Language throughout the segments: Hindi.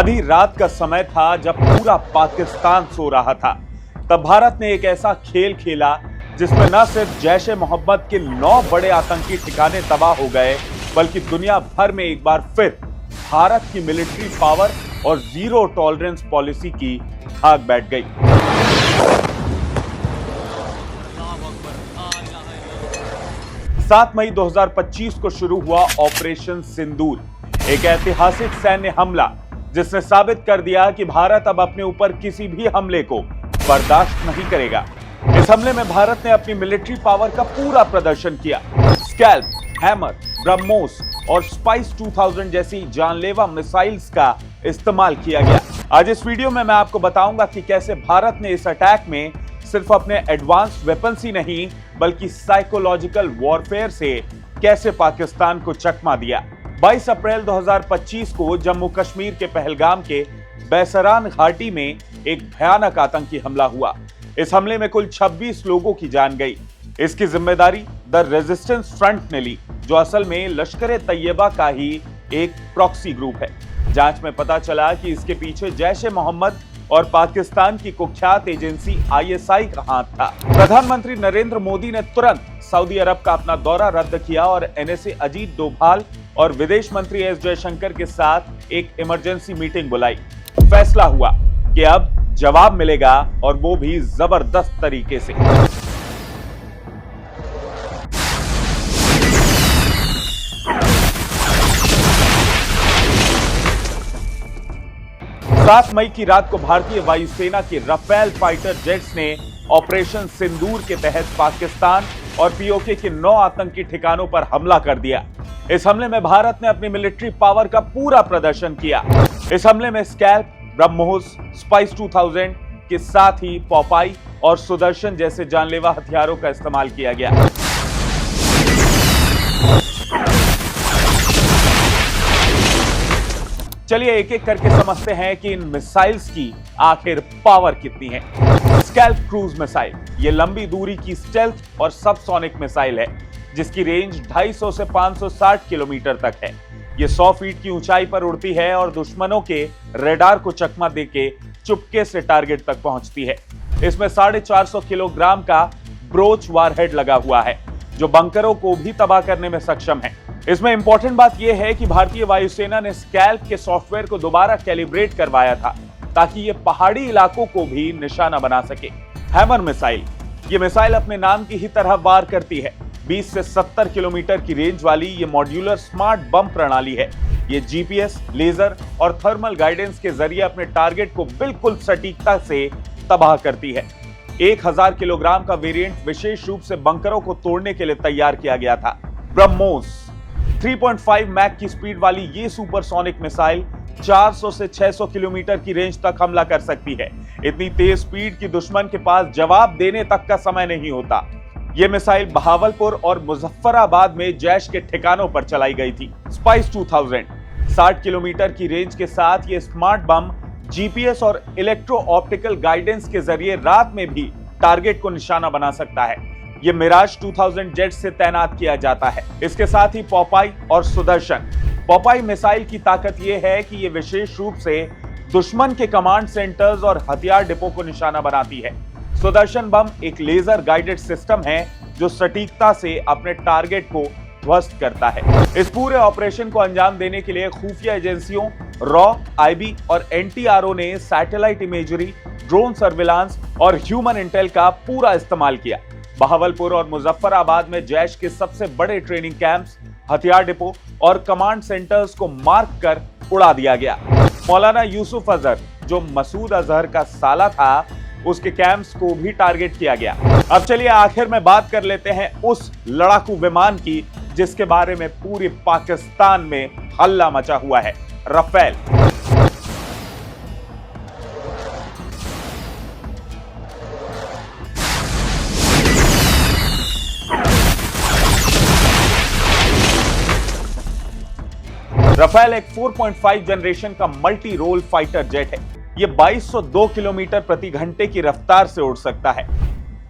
आधी रात का समय था जब पूरा पाकिस्तान सो रहा था। तब भारत ने एक ऐसा खेल खेला जिसमें न सिर्फ जैश ए मोहम्मद के 9 बड़े आतंकी ठिकाने तबाह हो गए, बल्कि दुनिया भर में एक बार फिर भारत की मिलिट्री पावर और जीरो टॉलरेंस पॉलिसी की धाक बैठ गई। 7 मई 2025 को शुरू हुआ ऑपरेशन सिंदूर, एक ऐतिहासिक सैन्य हमला जिसने साबित कर दिया कि भारत अब अपने ऊपर किसी भी हमले को बर्दाश्त नहीं करेगा। इस हमले में भारत ने अपनी मिलिट्री पावर का पूरा प्रदर्शन किया। स्कैल्प, हैमर, ब्रह्मोस और स्पाइस 2000 जैसी जानलेवा मिसाइल्स का इस्तेमाल किया गया। आज इस वीडियो में मैं आपको बताऊंगा कि कैसे भारत ने इस अटैक में सिर्फ अपने एडवांस वेपन्स ही नहीं, बल्कि साइकोलॉजिकल वॉरफेयर से कैसे पाकिस्तान को चकमा दिया। 22 अप्रैल 2025 को जम्मू कश्मीर के पहलगाम के बैसरान घाटी में एक भयानक आतंकी हमला हुआ। इस हमले में कुल 26 लोगों की जान गई। इसकी जिम्मेदारी द रेजिस्टेंस फ्रंट ने ली, जो असल में लश्कर तैयबा का ही एक प्रॉक्सी ग्रुप है। जांच में पता चला कि इसके पीछे जैश ए मोहम्मद और पाकिस्तान की कुख्यात एजेंसी ISI का हाथ था। प्रधानमंत्री नरेंद्र मोदी ने तुरंत सऊदी अरब का अपना दौरा रद्द किया और NSA अजीत डोभाल और विदेश मंत्री S जयशंकर के साथ एक इमरजेंसी मीटिंग बुलाई। फैसला हुआ कि अब जवाब मिलेगा, और वो भी जबरदस्त तरीके से। 7 मई की रात को भारतीय वायुसेना के राफेल फाइटर जेट्स ने ऑपरेशन सिंदूर के तहत पाकिस्तान और POK के 9 आतंकी ठिकानों पर हमला कर दिया। इस हमले में भारत ने अपनी मिलिट्री पावर का पूरा प्रदर्शन किया। इस हमले में स्कैल्प, ब्रह्मोस, स्पाइस 2000 के साथ ही पोपाई और सुदर्शन जैसे जानलेवा हथियारों का इस्तेमाल किया गया। चलिए एक एक करके समझते हैं कि इन मिसाइल्स की आखिर पावर कितनी है। स्कैल्प क्रूज मिसाइल, ये लंबी दूरी की स्टेल्थ और सबसोनिक मिसाइल है, जिसकी रेंज 250 से 560 किलोमीटर तक है। ये 100 फीट की ऊंचाई पर उड़ती है और दुश्मनों के रेडार को चकमा देके चुपके से टारगेट तक पहुंचती है। इसमें 450 किलोग्राम का ब्रोच वारहेड लगा हुआ है, जो बंकरों को भी तबाह करने में सक्षम है। इसमें इंपॉर्टेंट बात यह है कि भारतीय वायुसेना ने स्कैल्प के सॉफ्टवेयर को दोबारा कैलिब्रेट करवाया था, ताकि ये पहाड़ी इलाकों को भी निशाना बना सके। हैमर मिसाइल, ये मिसाइल अपने नाम की ही तरह वार करती है। 20 से 70 किलोमीटर की रेंज वाली ये मॉड्यूलर स्मार्ट बम प्रणाली है। ये GPS, लेजर और थर्मल गाइडेंस के जरिए अपने टारगेट को बिल्कुल सटीकता से तबाह करती है। 1000 किलोग्राम का वेरिएंट विशेष रूप से बंकरों को तोड़ने के लिए तैयार किया गया था। ब्रह्मोस, 3.5 मैक की स्पीड वाली ये सुपरसोनिक मिसाइल 400 से 600 किलोमीटर की रेंज तक हमला कर सकती है। इतनी तेज स्पीड की दुश्मन के पास जवाब देने तक का समय नहीं होता। यह मिसाइल बहावलपुर और मुजफ्फराबाद में जैश के ठिकानों पर चलाई गई थी। स्पाइस 2000, 60 किलोमीटर की रेंज के साथ यह स्मार्ट बम GPS और इलेक्ट्रो ऑप्टिकल गाइडेंस के जरिए रात में भी टारगेट को निशाना बना सकता है। यह मिराज 2000 जेट से तैनात किया जाता है। इसके साथ ही पोपाई और सुदर्शन। पोपाई मिसाइल की ताकत यह है कि यह विशेष रूप से दुश्मन के कमांड सेंटर्स और हथियार डिपो को निशाना बनाती है। सुदर्शन बम एक लेजर गाइडेड सिस्टम है, जो सटीकता से अपने टारगेट को ध्वस्त करता है। इस पूरे ऑपरेशन को अंजाम देने के लिए खुफिया एजेंसियों रॉ, IB और NTRO ने सैटेलाइट इमेजरी, ड्रोन सर्विलांस और ह्यूमन इंटेल का पूरा इस्तेमाल किया। बहावलपुर और मुजफ्फराबाद में जैश के सबसे बड़े ट्रेनिंग कैंप्स, हथियार डिपो और कमांड सेंटर्स को मार्क कर उड़ा दिया गया। मौलाना यूसुफ अजहर, जो मसूद अजहर का साला था, उसके कैंप्स को भी टारगेट किया गया। अब चलिए आखिर में बात कर लेते हैं उस लड़ाकू विमान की जिसके बारे में पूरे पाकिस्तान में हल्ला मचा हुआ है, राफेल। राफेल एक 4.5 जनरेशन का मल्टी रोल फाइटर जेट है। यह 2202 किलोमीटर प्रति घंटे की रफ्तार से उड़ सकता है।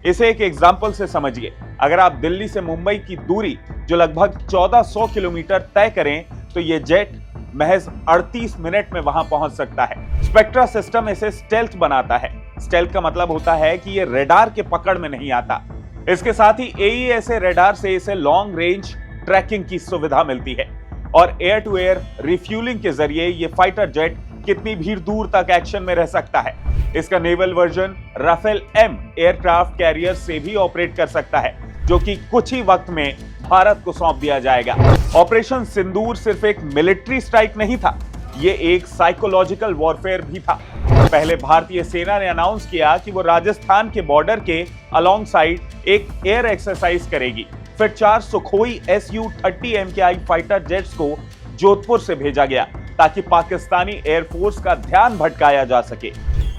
इसे एक एग्जाम्पल से समझिए। अगर आप दिल्ली से मुंबई की दूरी जो लगभग 1400 किलोमीटर तय करें, तो यह जेट महज 38 मिनट में वहां पहुंच सकता है। स्पेक्ट्रा सिस्टम इसे स्टेल्थ बनाता है। स्टेल्थ का मतलब होता है कि ये रेडार के पकड़ में नहीं आता। इसके साथ ही AESA रेडार से इसे लॉन्ग रेंज ट्रैकिंग की सुविधा मिलती है और एयर टू एयर रिफ्यूलिंग के जरिए ये फाइटर जेट कितनी भी दूर तक एक्शन में रह सकता है। इसका naval version Rafale M aircraft carrier से भी ऑपरेट कर सकता है, जो कि कुछ ही वक्त में भारत को सौंप दिया जाएगा। ऑपरेशन सिंदूर सिर्फ एक मिलिट्री स्ट्राइक नहीं था, ये एक साइकोलॉजिकल वॉरफेयर भी था। पहले भारतीय सेना ने अनाउंस किया कि वो राजस्थान के बॉर्डर के अलोंग साइड एक एयर एक्सरसाइज करेगी। फिर 4 Sukhoi Su-30 MKI fighter jets को जोधपुर से भेजा गया ताकि पाकिस्तानी एयरफोर्स का ध्यान भटकाया जा सके।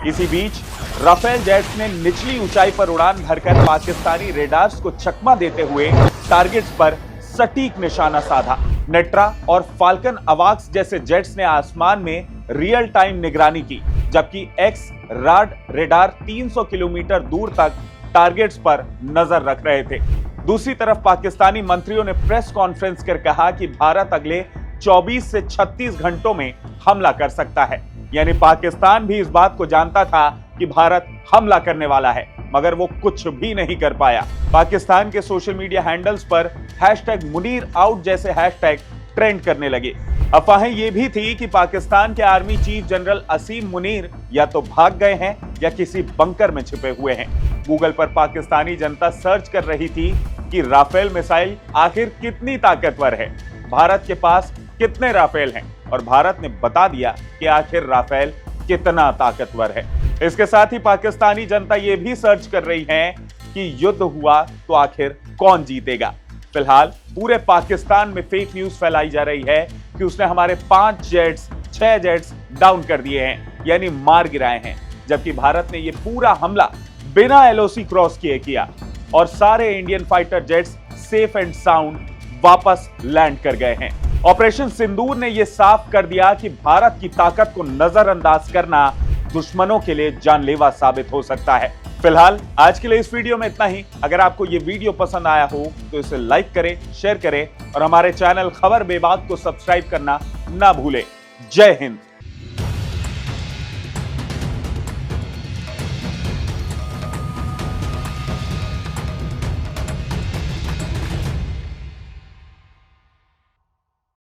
इसी बीच राफेल जेट्स ने निचली ऊंचाई पर उड़ान भरकर पाकिस्तानी रेडार्स को चकमा देते हुए टारगेट्स पर सटीक निशाना साधा। नेट्रा और फाल्कन अवाक्स जैसे जेट्स ने आसमान में रियल टाइम निगरानी की, जबकि एक्स-राड रेडार 300 किलोमीटर दूर तक टारगेट्स पर नजर रख रहे थे। दूसरी तरफ पाकिस्तानी मंत्रियों ने प्रेस कॉन्फ्रेंस कर कहा कि भारत अगले 24 से 36 घंटों में हमला कर सकता है। यानी पाकिस्तान भी इस बात को जानता था कि भारत हमला करने वाला है, मगर वो कुछ भी नहीं कर पाया। पाकिस्तान के सोशल मीडिया हैंडल्स पर #मुनीर आउट जैसे हैशटैग ट्रेंड करने लगे। अफवाहें ये भी थी कि पाकिस्तान के आर्मी चीफ जनरल असीम मुनीर या तो भाग गए हैं या किसी बंकर में छिपे हुए हैं। गूगल पर पाकिस्तानी जनता सर्च कर रही थी कि राफेल मिसाइल आखिर कितनी ताकतवर है, भारत के पास कितने राफेल हैं, और भारत ने बता दिया कि आखिर राफेल कितना ताकतवर है। इसके साथ ही पाकिस्तानी जनता ये भी सर्च कर रही है कि युद्ध हुआ तो आखिर कौन जीतेगा। फिलहाल पूरे पाकिस्तान में फेक न्यूज फैलाई जा रही है कि उसने हमारे 5 जेट्स 6 जेट्स डाउन कर दिए हैं, यानी मार गिराए हैं, जबकि भारत ने यह पूरा हमला बिना LOC क्रॉस किए किया और सारे Indian fighter jets safe and sound वापस लैंड कर गए हैं। ऑपरेशन सिंदूर ने यह साफ कर दिया कि भारत की ताकत को नजरअंदाज करना दुश्मनों के लिए जानलेवा साबित हो सकता है। फिलहाल आज के लिए इस वीडियो में इतना ही। अगर आपको ये वीडियो पसंद आया हो तो इसे लाइक करें, शेयर करें और हमारे चैनल खबर बेबाक को सब्सक्राइब करना ना भूलें। जय हिंद।